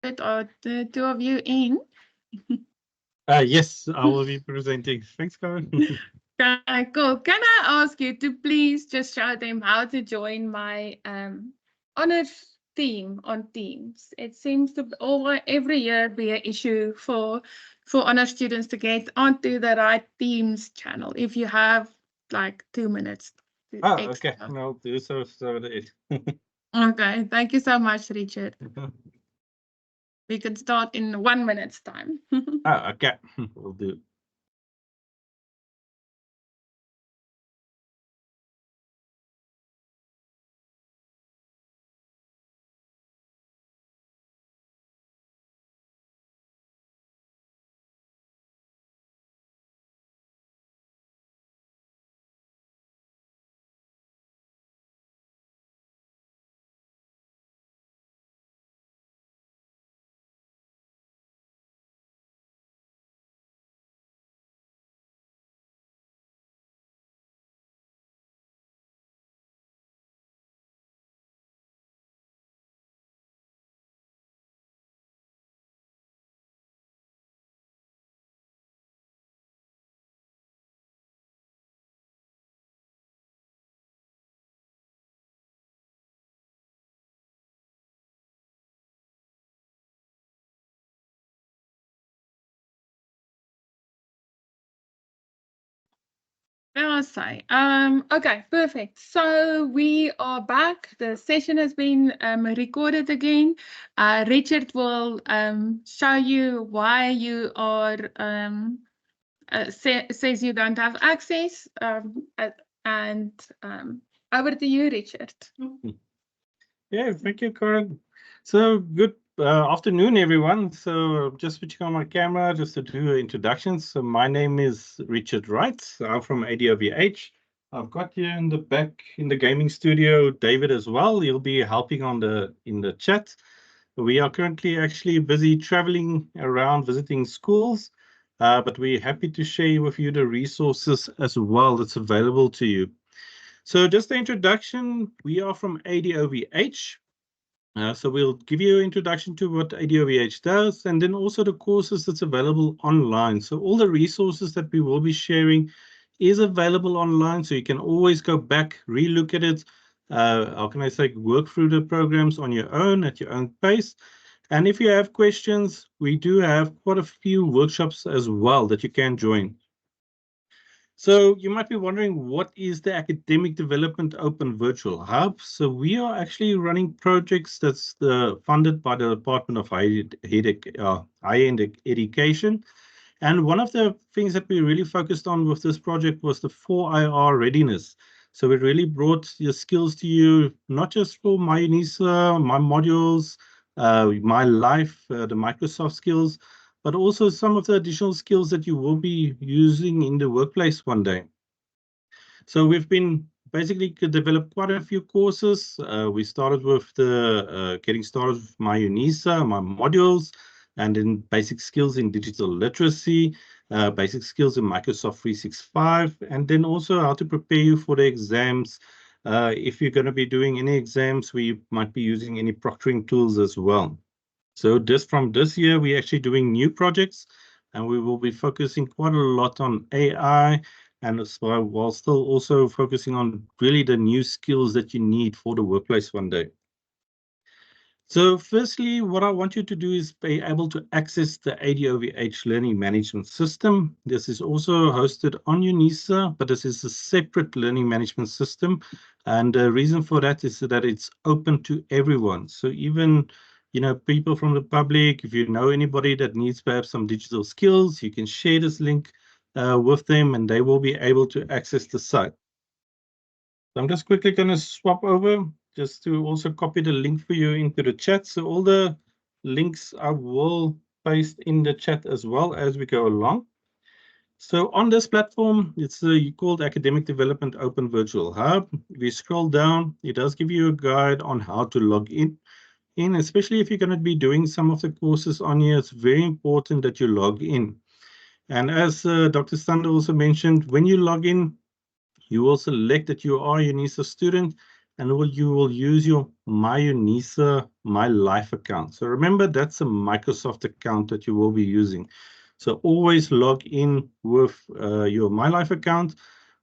Are the two of you in? Yes, I will be presenting. Thanks, Karen. Okay, cool. Can I ask you to please just show them how to join my honors team on Teams? It seems to every year be an issue for honor students to get onto the right Teams channel. If you have like 2 minutes Okay. extra. I'll do so. Okay, thank you so much, Richard. We could start in 1 minute's time. Okay. We'll do. Say. Okay, perfect. So we are back. The session has been recorded again. Richard will show you why you are says you don't have access. And over to you, Richard. Yeah, thank you, Karen. So good afternoon, everyone. So just switching on my camera just to do introductions. So my name is Richard Wright. I'm from ADOVH. I've got here in the back in the gaming studio David as well. He'll be helping on in the chat. We are currently actually busy traveling around visiting schools, but we're happy to share with you the resources as well that's available to you. So just the introduction, we are from ADOVH. So we'll give you an introduction to what ADOVH does, and then also the courses that's available online. So all the resources that we will be sharing is available online, so you can always go back, relook at it. How can I say, work through the programs on your own at your own pace. And if you have questions, we do have quite a few workshops as well that you can join. So you might be wondering, what is the Academic Development Open Virtual Hub? So we are actually running projects that's funded by the Department of Higher Education. And one of the things that we really focused on with this project was the 4IR readiness. So we really brought the skills to you, not just for my UNISA, my modules, my life, the Microsoft skills, but also some of the additional skills that you will be using in the workplace one day. So we've been basically developed quite a few courses. We started with the getting started with my UNISA, my modules, and then basic skills in digital literacy, basic skills in Microsoft 365, and then also how to prepare you for the exams. If you're going to be doing any exams, we might be using any proctoring tools as well. So from this year, we're actually doing new projects, and we will be focusing quite a lot on AI, and while still also focusing on really the new skills that you need for the workplace one day. So firstly, what I want you to do is be able to access the ADOVH learning management system. This is also hosted on UNISA, but this is a separate learning management system. And the reason for that is that it's open to everyone. So even people from the public, if you know anybody that needs perhaps some digital skills, you can share this link with them and they will be able to access the site. So I'm just quickly going to swap over just to also copy the link for you into the chat. So all the links I will paste in the chat as well as we go along. So on this platform, it's called Academic Development Open Virtual Hub. If you scroll down, it does give you a guide on how to log in, especially if you're going to be doing some of the courses on here. It's very important that you log in. And as Dr. Stander also mentioned, when you log in, you will select that you are a UNISA student, and you will use your My UNISA My Life account. So remember, that's a Microsoft account that you will be using. So always log in with your My Life account.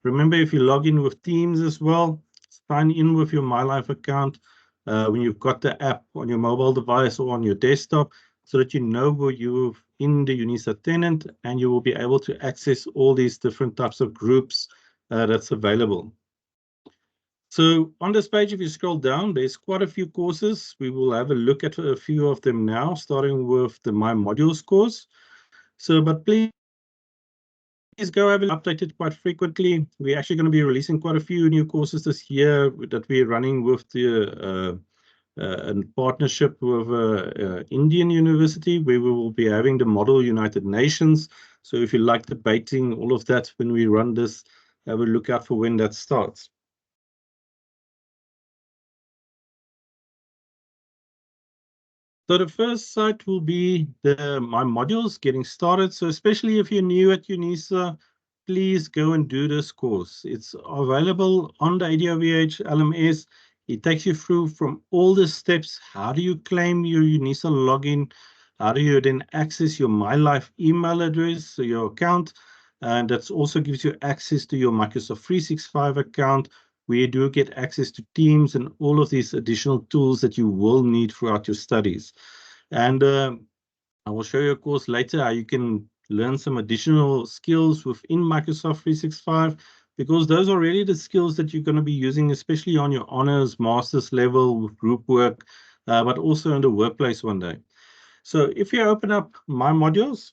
Remember, if you log in with Teams as well, sign in with your My Life account when you've got the app on your mobile device or on your desktop, so that you know where you're in the UNISA tenant, and you will be able to access all these different types of groups that's available. So on this page, if you scroll down, there's quite a few courses. We will have a look at a few of them now, starting with the My Modules course. So, but please go have a look. Updated quite frequently. We're actually going to be releasing quite a few new courses this year that we're running with the in partnership with Indian University, where we will be having the Model United Nations. So if you like debating, all of that, when we run this, have a look out for when that starts. So the first site will be My Modules, getting started. So especially if you're new at UNISA, please go and do this course. It's available on the ADOVH LMS. It takes you through from all the steps. How do you claim your UNISA login? How do you then access your My Life email address, so your account? And that also gives you access to your Microsoft 365 account, where you do get access to Teams and all of these additional tools that you will need throughout your studies. And I will show you a course later how you can learn some additional skills within Microsoft 365, because those are really the skills that you're going to be using, especially on your honors, master's level with group work, but also in the workplace one day. So if you open up My Modules,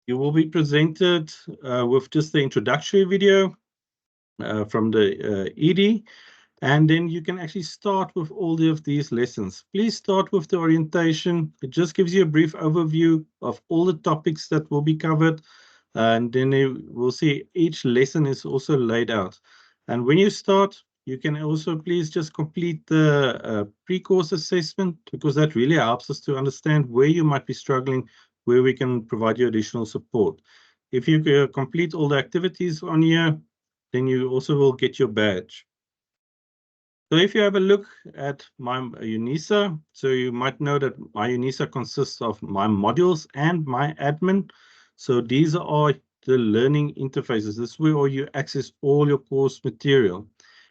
you will be presented with just the introductory video from the ED, and then you can actually start with all of these lessons. Please start with the orientation. It just gives you a brief overview of all the topics that will be covered, and then we'll see each lesson is also laid out. And when you start, you can also please just complete the pre-course assessment, because that really helps us to understand where you might be struggling, where we can provide you additional support. If you complete all the activities on here, then you also will get your badge. So if you have a look at My UNISA, so you might know that My UNISA consists of My Modules and My Admin. So these are the learning interfaces. This is where you access all your course material.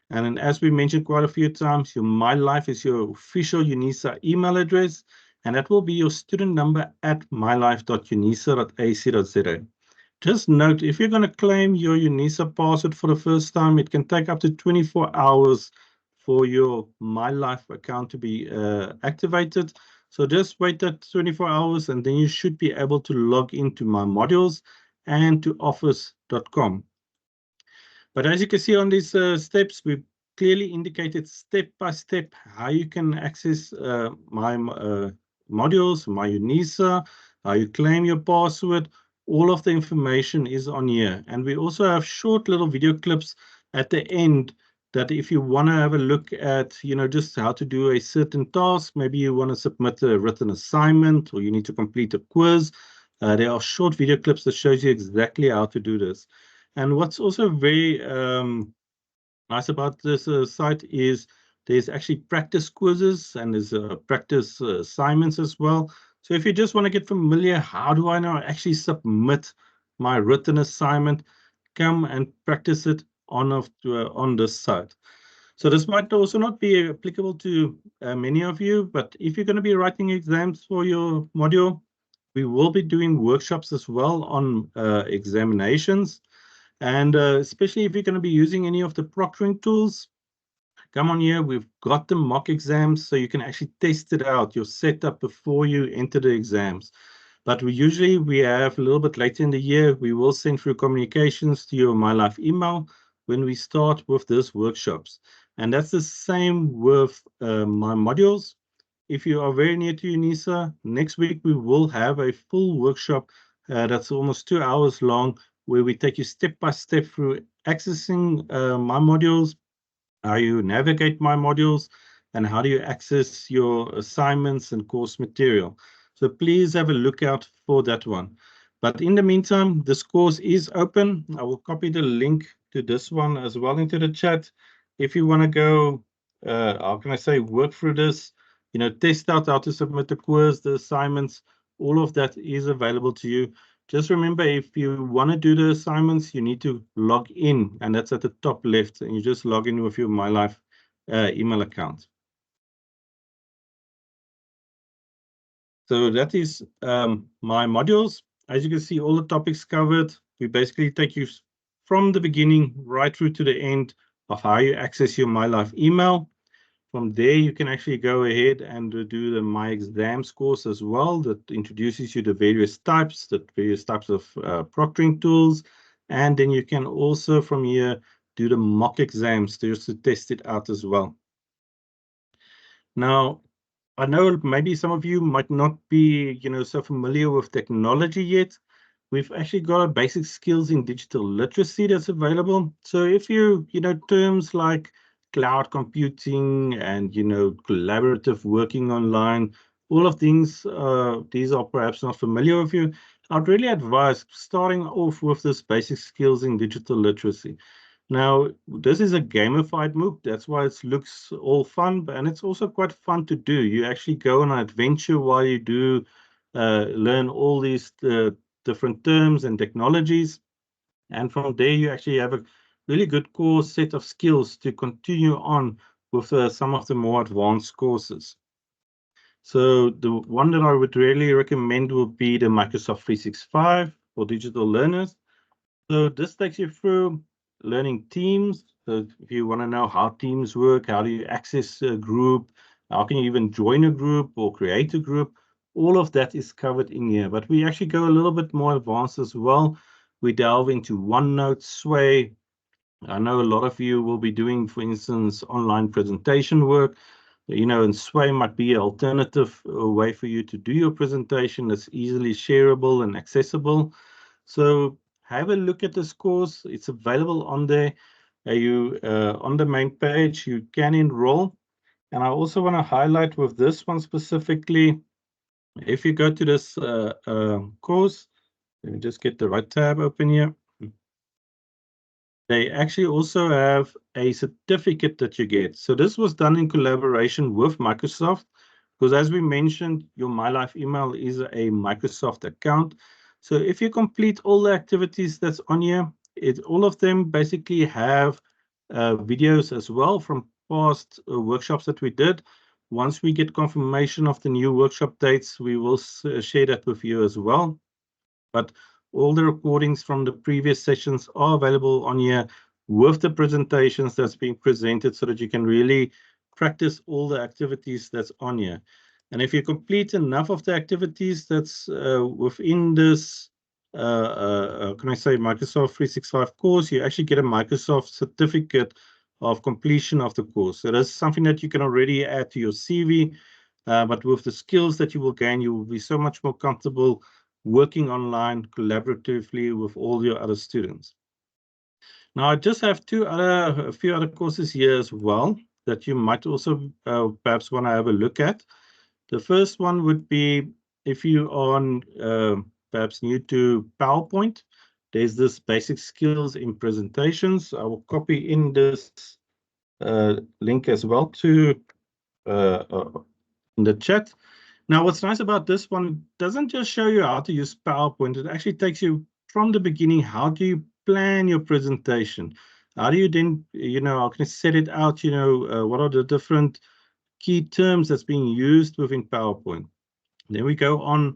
And then, as we mentioned quite a few times, your My Life is your official UNISA email address, and that will be your student number at mylife.unisa.ac.za. Just note, if you're going to claim your UNISA password for the first time, it can take up to 24 hours for your My Life account to be activated. So just wait that 24 hours, and then you should be able to log into My Modules and to office.com. But as you can see on these steps, we've clearly indicated step by step how you can access My Modules, My UNISA, how you claim your password. All of the information is on here. And we also have short little video clips at the end that if you want to have a look at, just how to do a certain task, maybe you want to submit a written assignment or you need to complete a quiz, there are short video clips that shows you exactly how to do this. And what's also very nice about this site is there's actually practice quizzes and there's practice assignments as well. So if you just want to get familiar, how do I now actually submit my written assignment, come and practice it on this site. So this might also not be applicable to many of you, but if you're going to be writing exams for your module, we will be doing workshops as well on examinations. And especially if you're going to be using any of the proctoring tools, come on here. We've got the mock exams, so you can actually test it out, your setup before you enter the exams. But we have a little bit later in the year, we will send through communications to your My Life email when we start with these workshops. And that's the same with My Modules. If you are very near to UNISA, next week we will have a full workshop that's almost 2 hours long, where we take you step by step through accessing My Modules, how you navigate My Modules, and how do you access your assignments and course material. So please have a look out for that one. But in the meantime, this course is open. I will copy the link to this one as well into the chat. If you want to go how can I say, work through this, test out how to submit the quiz, the assignments, all of that is available to you. Just remember, if you want to do the assignments, you need to log in, and that's at the top left, and you just log in with your MyLife email account. So that is my modules. As you can see, all the topics covered. We basically take you from the beginning right through to the end of how you access your MyLife email. From there, you can actually go ahead and do the My Exams course as well, that introduces you to various types of proctoring tools. And then you can also from here do the mock exams just to test it out as well. Now, I know maybe some of you might not be, so familiar with technology yet. We've actually got a basic skills in digital literacy that's available. So if you, terms like cloud computing and, collaborative working online, all of these are perhaps not familiar with you, I'd really advise starting off with this basic skills in digital literacy. Now, this is a gamified MOOC. That's why it looks all fun, and it's also quite fun to do. You actually go on an adventure while you do learn all these different terms and technologies. And from there, you actually have a really good core set of skills to continue on with some of the more advanced courses. So the one that I would really recommend would be the Microsoft 365 for digital learners. So this takes you through learning teams. So if you want to know how teams work, how do you access a group, how can you even join a group or create a group, all of that is covered in here. But we actually go a little bit more advanced as well. We delve into OneNote, Sway. I know a lot of you will be doing, for instance, online presentation work. And Sway might be an alternative way for you to do your presentation that's easily shareable and accessible. So have a look at this course. It's available on there. On the main page, you can enroll. And I also want to highlight with this one specifically, if you go to this course, let me just get the right tab open here. They actually also have a certificate that you get. So this was done in collaboration with Microsoft, because as we mentioned, your MyLife email is a Microsoft account. So if you complete all the activities that's on here, all of them basically have videos as well from past workshops that we did. Once we get confirmation of the new workshop dates, we will share that with you as well. But all the recordings from the previous sessions are available on here with the presentations that's being presented so that you can really practice all the activities that's on here. And if you complete enough of the activities that's within this, can I say, Microsoft 365 course, you actually get a Microsoft certificate of completion of the course. So that's something that you can already add to your CV, but with the skills that you will gain, you will be so much more comfortable working online collaboratively with all your other students. Now, I just have a few other courses here as well that you might also perhaps want to have a look at. The first one would be if you are perhaps new to PowerPoint, there's this basic skills in presentations. I will copy in this link as well to in the chat. Now, what's nice about this one, it doesn't just show you how to use PowerPoint. It actually takes you from the beginning. How do you plan your presentation? How do you then, how can you set it out? What are the different key terms that's being used within PowerPoint? Then we go on,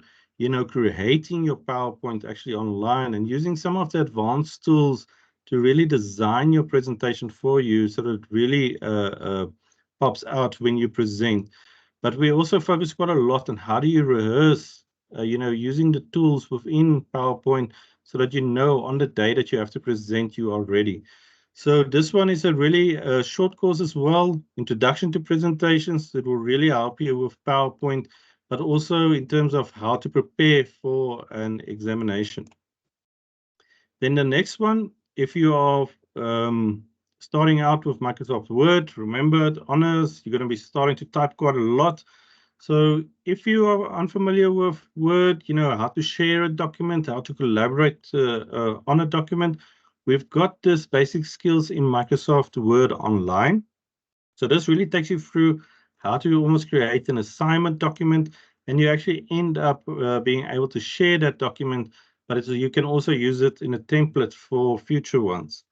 creating your PowerPoint actually online and using some of the advanced tools to really design your presentation for you so that it really pops out when you present. But we also focus quite a lot on how do you rehearse, using the tools within PowerPoint so that on the day that you have to present, you are ready. So this one is a really short course as well, Introduction to Presentations. It will really help you with PowerPoint, but also in terms of how to prepare for an examination. Then the next one, if you are starting out with Microsoft Word, remember the honors, you're going to be starting to type quite a lot. So if you are unfamiliar with Word, how to share a document, how to collaborate on a document, we've got this basic skills in Microsoft Word Online. So this really takes you through how to almost create an assignment document, and you actually end up being able to share that document, but you can also use it in a template for future ones.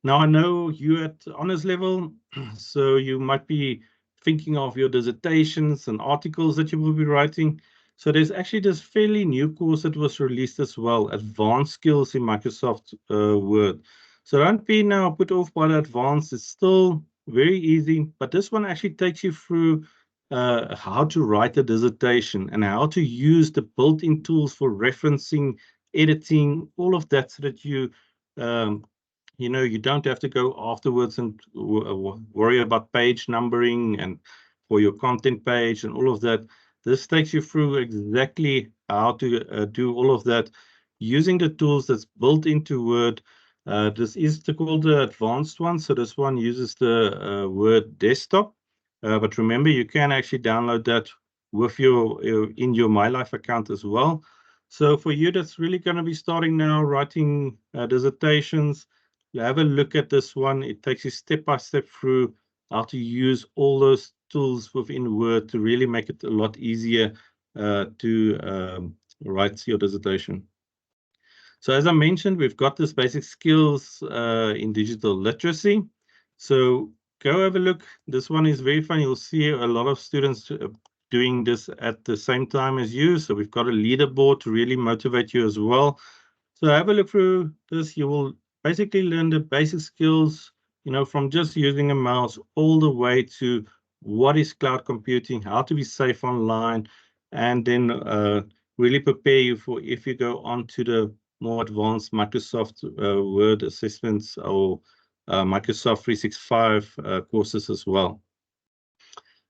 Now, I know you at honors level, so you might be thinking of your dissertations and articles that you will be writing. So there's actually this fairly new course that was released as well, Advanced Skills in Microsoft Word. So don't be now put off by the advanced. It's still very easy, but this one actually takes you through how to write a dissertation and how to use the built-in tools for referencing, editing, all of that, so that um, you don't have to go afterwards and worry about page numbering and for your content page and all of that. This takes you through exactly how to do all of that using the tools that's built into Word. This is called the advanced one. So this one uses the Word desktop. But remember, you can actually download that with in your MyLife account as well. So for you that's really going to be starting now writing dissertations, you have a look at this one. It takes you step by step through how to use all those tools within Word to really make it a lot easier to write your dissertation. So as I mentioned, we've got this basic skills in digital literacy. So go have a look. This one is very fun. You'll see a lot of students doing this at the same time as you. So we've got a leaderboard to really motivate you as well. So have a look through this. You will basically learn the basic skills, from just using a mouse all the way to what is cloud computing, how to be safe online, and then really prepare you for if you go on to the more advanced Microsoft Word assessments or Microsoft 365 courses as well.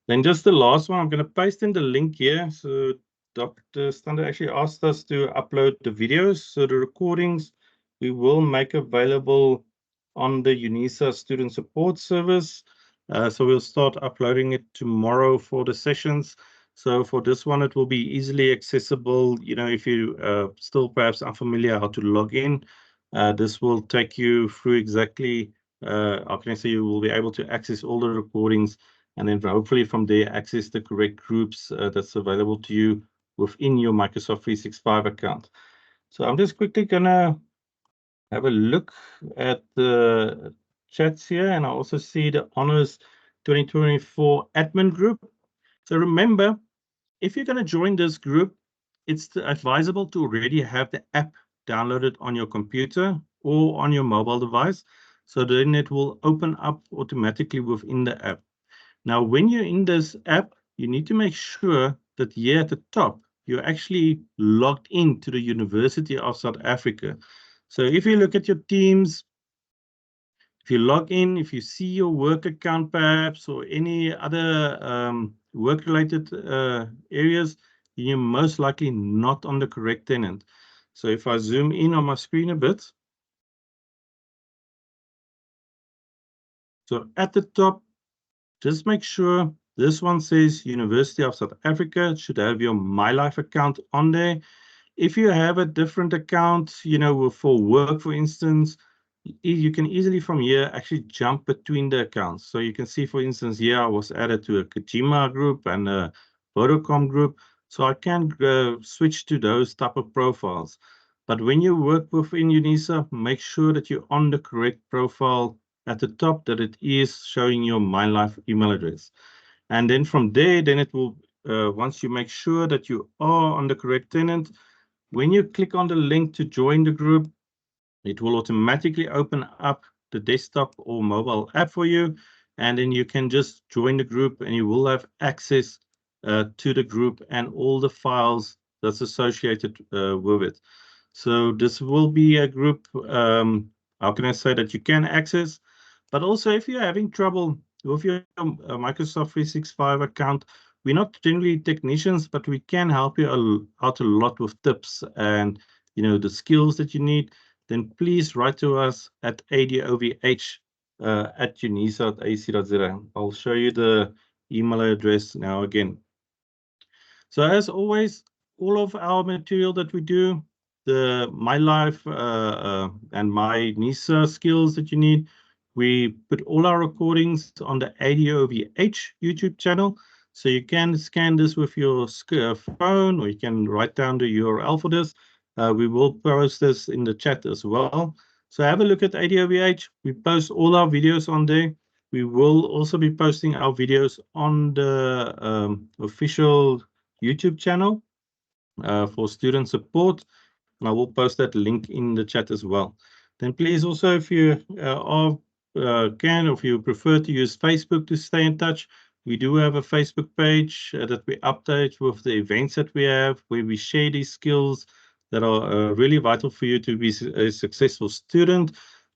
Then just the last one, I'm going to paste in the link here. So Dr. Stander actually asked us to upload the videos. So the recordings we will make available on the UNISA student support service. So we'll start uploading it tomorrow for the sessions. So for this one, it will be easily accessible. If you still perhaps unfamiliar how to log in, this will take you through exactly, how can I say, you will be able to access all the recordings, and then hopefully from there access the correct groups that's available to you within your Microsoft 365 account. So I'm just quickly gonna have a look at the chats here, and I also see the Honors 2024 admin group. So remember, if you're going to join this group, it's advisable to already have the app downloaded on your computer or on your mobile device. So then it will open up automatically within the app. Now, when you're in this app, you need to make sure that here at the top, you're actually logged into the University of South Africa. So if you look at your teams, if you log in, if you see your work account perhaps, or any other work-related areas, you're most likely not on the correct tenant. So if I zoom in on my screen a bit, so at the top, just make sure this one says University of South Africa. It should have your MyLife account on there. If you have a different account, for work, for instance, you can easily from here actually jump between the accounts. So you can see, for instance, here I was added to a Kajima group and a Vodacom group. So I can switch to those type of profiles. But when you work within UNISA, make sure that you're on the correct profile at the top, that it is showing your MyLife email address. And then from there, then it will, once you make sure that you are on the correct tenant, when you click on the link to join the group, it will automatically open up the desktop or mobile app for you. And then you can just join the group and you will have access to the group and all the files that's associated with it. So this will be a group, how can I say, that you can access. But also, if you're having trouble with your Microsoft 365 account, we're not generally technicians, but we can help you out a lot with tips and the skills that you need. Then please write to us at ADOVH at unisa.ac.za. I'll show you the email address now again. So as always, all of our material that we do, the MyLife and my NISA skills that you need, we put all our recordings on the ADOVH YouTube channel. So you can scan this with your phone, or you can write down the URL for this. We will post this in the chat as well. So have a look at ADOVH. We post all our videos on there. We will also be posting our videos on the official YouTube channel for student support. And I will post that link in the chat as well. Then please also, if you can, or if you prefer to use Facebook to stay in touch, we do have a Facebook page that we update with the events that we have, where we share these skills that are really vital for you to be a successful student.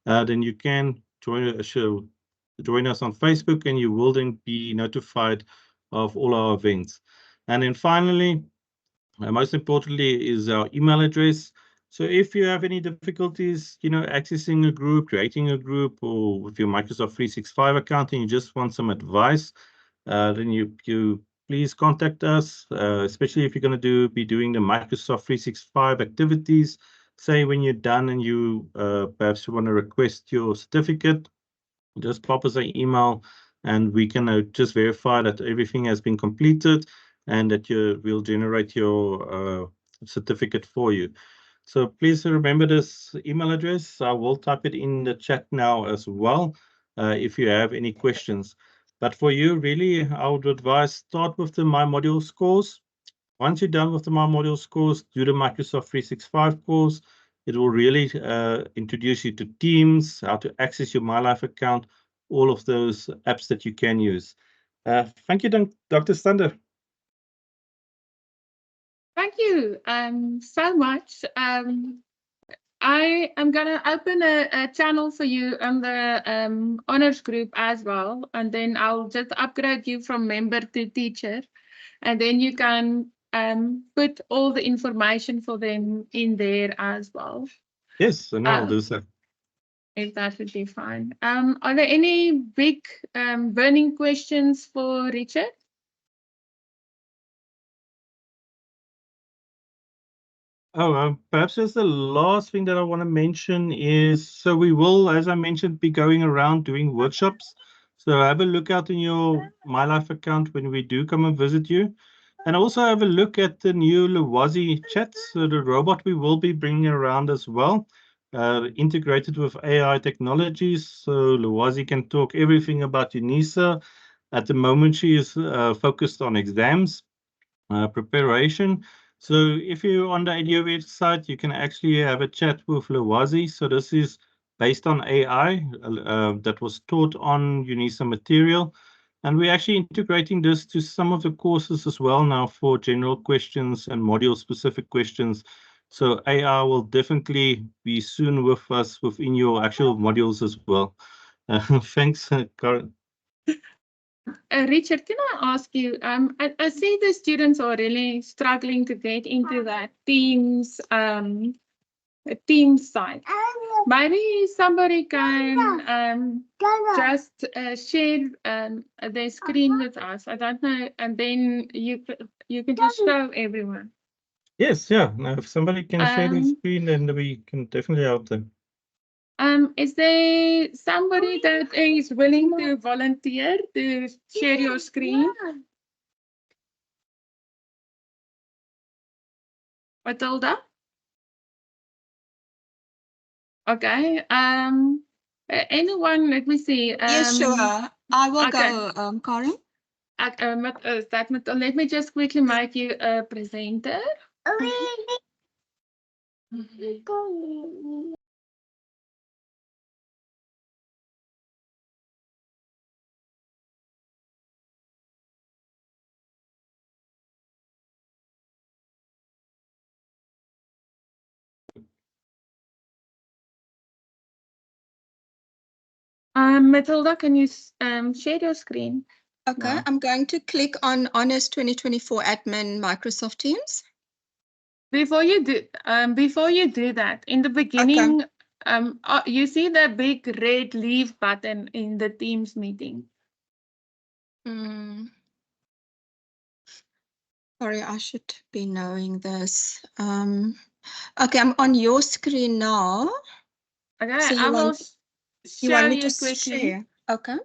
Then you can join us on Facebook, and you will then be notified of all our events. And then finally, most importantly, is our email address. So if you have any difficulties, accessing a group, creating a group, or with your Microsoft 365 account, and you just want some advice, then you please contact us, especially if you're going to be doing the Microsoft 365 activities. Say when you're done and you perhaps you want to request your certificate, just pop us an email, and we can just verify that everything has been completed, and that we'll generate your certificate for you. So please remember this email address. I will type it in the chat now as well, if you have any questions. But for you, really, I would advise start with the My Modules course. Once you're done with the My Modules course, do the Microsoft 365 course. It will really introduce you to Teams, how to access your My Life account, all of those apps that you can use. Thank you, Dr. Stander. Thank you so much. I am going to open a channel for you on the honors group as well, and then I'll just upgrade you from member to teacher, and then you can put all the information for them in there as well. Yes, and I'll do so. If that would be fine. Are there any big burning questions for Richard? Oh, perhaps just the last thing that I want to mention is, so we will, as I mentioned, be going around doing workshops. So have a look out in your My Life account when we do come and visit you. And also have a look at the new Luwazi chats, so the robot we will be bringing around as well, integrated with AI technologies. So Luwazi can talk everything about UNISA. At the moment, she is focused on exams preparation. So if you're on the ADOVH site, you can actually have a chat with Luwazi. So this is based on AI that was taught on UNISA material. And we're actually integrating this to some of the courses as well now for general questions and module-specific questions. So AI will definitely be soon with us within your actual modules as well. Thanks, Karen. Richard, can I ask you, I see the students are really struggling to get into that Teams site. Maybe somebody can just share their screen with us. I don't know, and then you can just show everyone. Yes, yeah. Now, if somebody can share the screen, then we can definitely help them. Is there somebody that is willing to volunteer to share your screen? Matilda? Okay. Anyone? Let me see. Yes, sure. I will okay. go, Karen. Let me just quickly make you a presenter. Matilda, can you share your screen? Okay, I'm going to click on Honors 2024 Admin Microsoft Teams. Before you do that, in the beginning, you see the big red leave button in the Teams meeting. Sorry, I should be knowing this. Okay, I'm on your screen now. Okay, So You want show me you to quickly. share? Okay.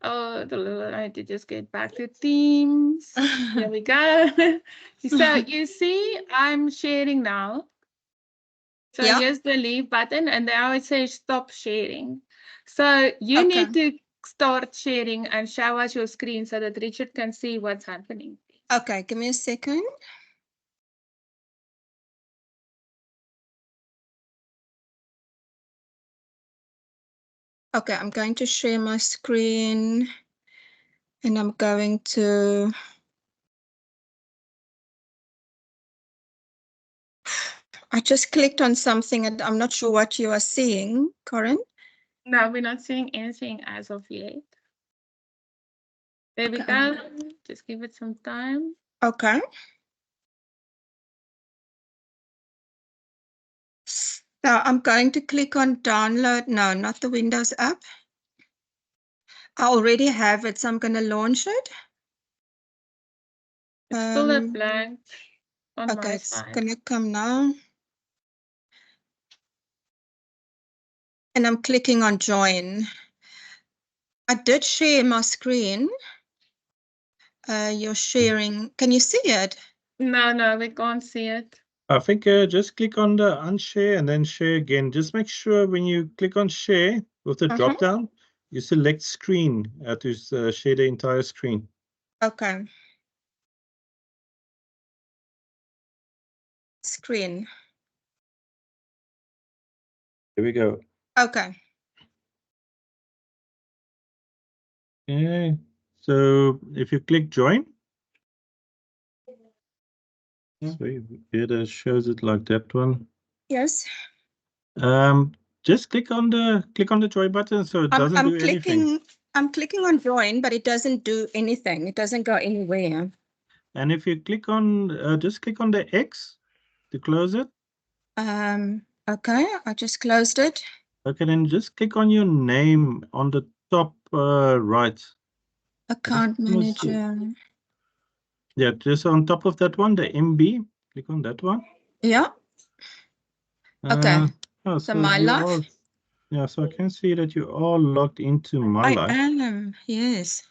Oh, I need to just get back to Teams. Here we go. So you see, I'm sharing now. So Yeah. here's the leave button, and now it says stop sharing. So you Okay. need to start sharing and show us your screen so that Richard can see what's happening. Okay, give me a second. Okay, I'm going to share my screen and I'm going to I just clicked on something and I'm not sure what you are seeing, Corinne. No, we're not seeing anything as of yet. There we Okay. go. Just give it some time. Okay. So I'm going to click on download. No, not the Windows app. I already have it, so I'm going to launch it. It's still a blank on Okay, my it's side. going to come now. And I'm clicking on join. I did share my screen. You're sharing. Can you see it? No, we can't see it. I think just click on the unshare and then share again. Just make sure when you click on share with the drop down, you select screen to share the entire screen. Okay. Screen. Here we go. Okay. Okay. So if you click join, so it shows it like that one. Yes. Just click on the join button so it doesn't do anything. I'm clicking on join, but it doesn't do anything. It doesn't go anywhere. And if you click on just click on the X to close it. Okay, I just closed it. Okay, then just click on your name on the top right. Account manager. Yeah, just on top of that one, the MB. Click on that one. Yeah. Okay. Oh, So my life. Yeah, so I can see that you are logged into my life. I am. Yes.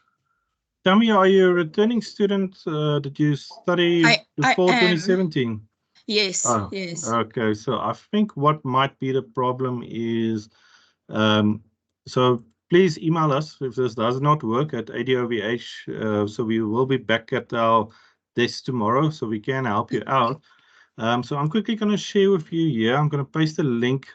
Tell me, are you a returning student? Did you study before 2017? Yes. Oh, yes. okay. So I think what might be the problem is, so please email us if this does not work at ADOVH. So we will be back at our desk tomorrow, so we can help you out. So I'm quickly going to share with you here. I'm going to paste a link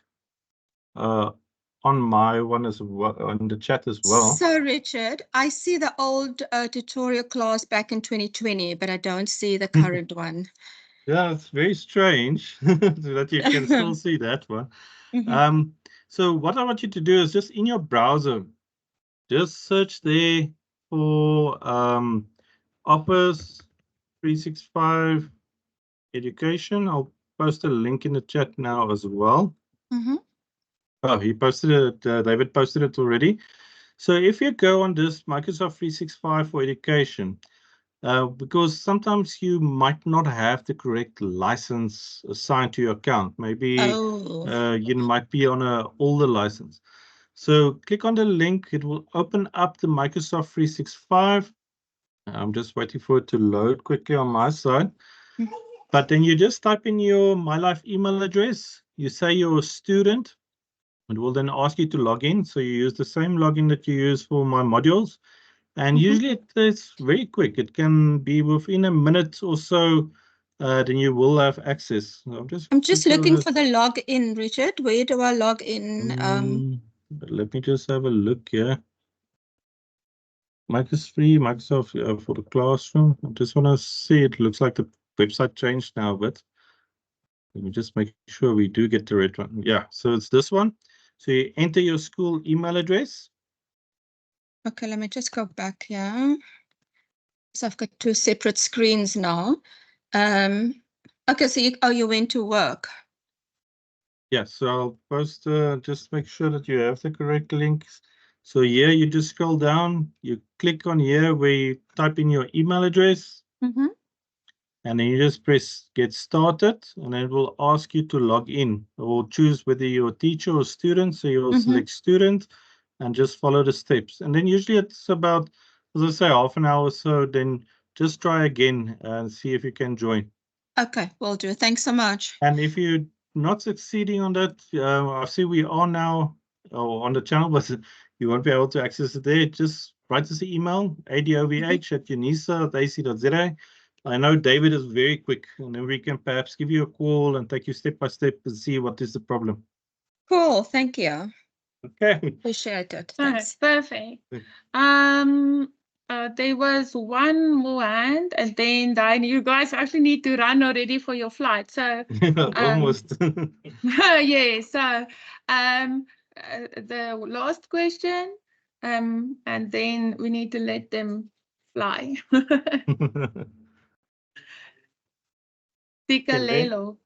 on my one as well, in the chat as well. So Richard, I see the old tutorial class back in 2020, but I don't see the current one. Yeah, it's very strange that you can still see that one. So what I want you to do is just in your browser, just search there for Office 365 Education. I'll post a link in the chat now as well. Oh, he posted it. David posted it already. So if you go on this Microsoft 365 for Education, because sometimes you might not have the correct license assigned to your account. Maybe you might be on an older license. So click on the link. It will open up the Microsoft 365. I'm just waiting for it to load quickly on my side. But then you just type in your MyLife email address. You say you're a student. It will then ask you to log in. So you use the same login that you use for my modules. And usually it's very quick. It can be within a minute or so, then you will have access. I'm just looking for the login, Richard. Where do I log in? Let me just have a look here. Microsoft for the classroom. I just want to see. It looks like the website changed now, but let me just make sure we do get the right one. Yeah, so it's this one. So you enter your school email address. Okay, let me just go back here. So I've got two separate screens now. Okay, so you went to work. Yeah, so I'll post, just make sure that you have the correct links. So here you just scroll down, you click on here where you type in your email address. And then you just press get started, and it will ask you to log in. It will choose whether you're a teacher or student. So you'll select student and just follow the steps. And then usually it's about, as I say, half an hour or so. Then just try again and see if you can join. Okay, will do. Thanks so much. And if you're not succeeding on that, I see we are now on the channel, but you won't be able to access it there. Just write us an email, adovh@unisa.ac.za. I know David is very quick, and then we can perhaps give you a call and take you step by step and see what is the problem. Cool. Thank you. Okay. Appreciate it. Okay, Thanks. perfect. Thanks. There was one more hand, and then you guys actually need to run already for your flight. So Almost. yeah, so the last question, and then we need to let them fly. Tikalelo.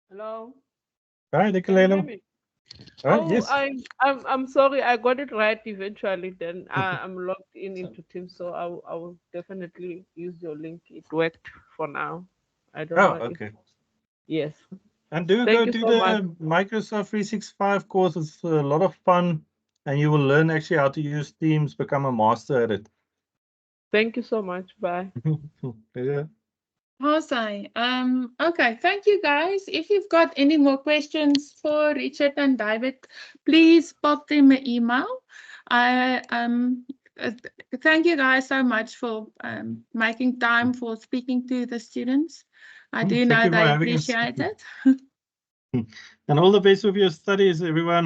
Hello. Hi, Can you hear Nicoleno. me? Oh, yes. I'm sorry. I got it right eventually. Then I'm logged into Teams, so I will definitely use your link. It worked for now. I don't Oh, know if okay. yes. And do Thank go you do so much. the Microsoft 365 course. It's a lot of fun, and you will learn actually how to use Teams, become a master at it. Thank you so much. Bye. Yeah. Jose, okay, thank you guys. If you've got any more questions for Richard and David, please pop them an email. Thank you guys so much for making time for speaking to the students. I do Thank know you for they having us. appreciate it. And all the best with your studies, everyone.